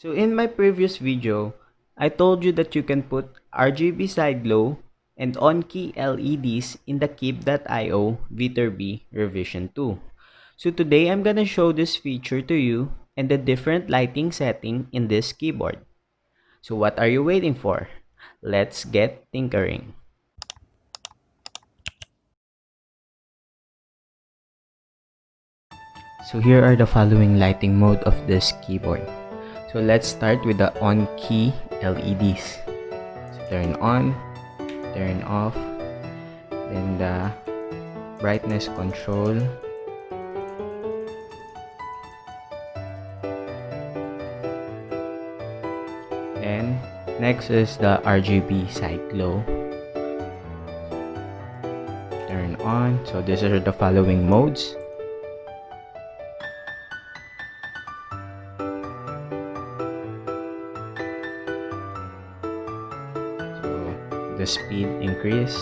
So in my previous video, I told you that you can put RGB side glow and on-key LEDs in the keep.io Viterbi revision 2. So today I'm gonna show this feature to you and the different lighting setting in this keyboard. So what are you waiting for? Let's get tinkering. So here are the following lighting mode of this keyboard. So let's start with the on-key LEDs. So turn on, turn off, then the brightness control, and next is the RGB side glow. Turn on. So these are the following modes. So the speed increase,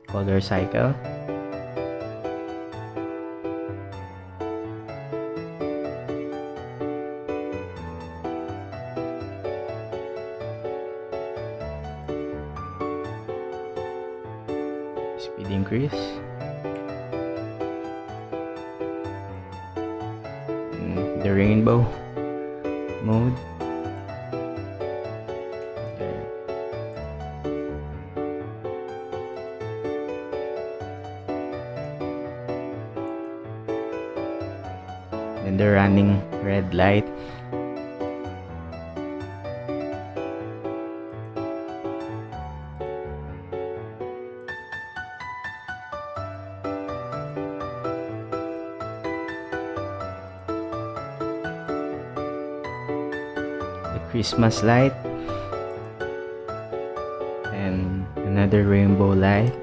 color cycle, speed increase, and the rainbow mode. Then the running red light. The Christmas light. And another rainbow light.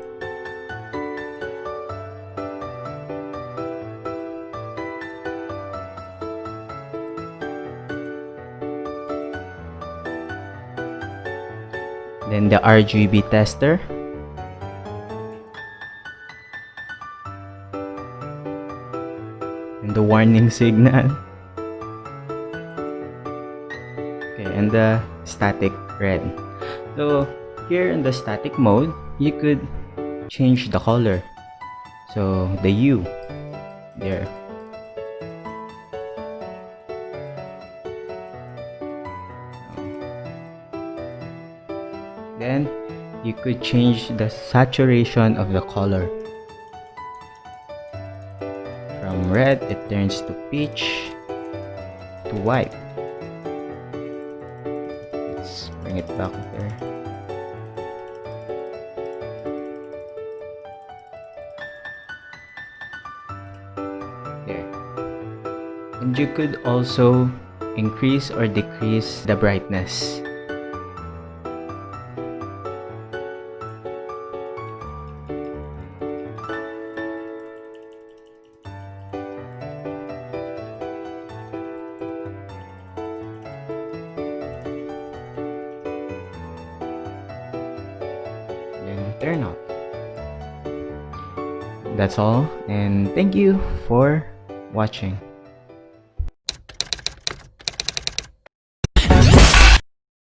Then the RGB tester. And the warning signal. Okay, and the static red. So here in the static mode, you could change the color. So the U there. Then you could change the saturation of the color. From red, it turns to peach, to white. Let's bring it back there. There. And you could also increase or decrease the brightness. Turn off. That's all, and thank you for watching.